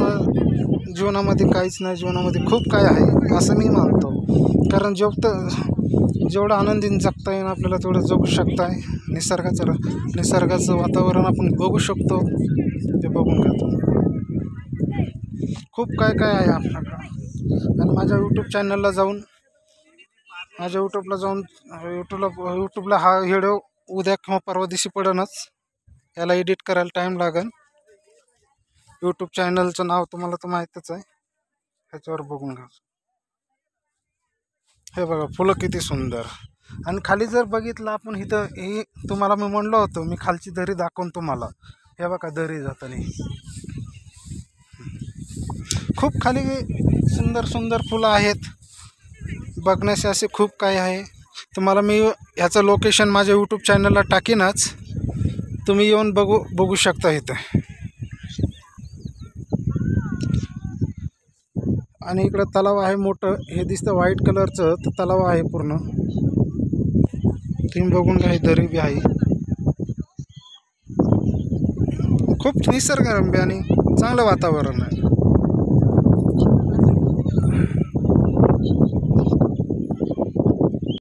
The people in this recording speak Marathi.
त्याच्यामुळं जीवनामध्ये काहीच नाही, जीवनामध्ये खूप काय आहे असं मी मानतो. कारण जेवढं आनंदीने जगता येईल आपल्याला तेवढं जगू शकता आहे. निसर्गाचं वातावरण आपण बघू शकतो, ते बघून घेतो. खूप काय काय आहे आपल्याकडं. आणि माझ्या यूट्यूबला हा व्हिडिओ उद्या किंवा परवा दिवशी पडणच. याला एडिट करायला टाईम लागेल. यूट्यूब चॅनलचं नाव तुम्हाला तर माहीतच आहे, ह्याच्यावर बघून घ्या. हे बघा फुलं किती सुंदर. आणि खाली जर बघितलं आपण इथं, हे तुम्हाला मी म्हणलो होतो मी खालची दरी दाखवून तुम्हाला. हे बघा दरी जाताना खूप खाली सुंदर सुंदर फुलं आहेत. बघण्याचे असे खूप काही आहे. तुम्हाला मी ह्याचं लोकेशन माझ्या यूट्यूब चॅनलला टाकीनच, तुम्ही येऊन बघू शकता इथं. आणि इकडं तलाव आहे मोठं, हे दिसतं व्हाईट कलरचं, तर तलाव आहे पूर्ण. तुम्ही बघून काही दरी बी आहे. खूप निसर्गरम्य आणि चांगलं वातावरण आहे.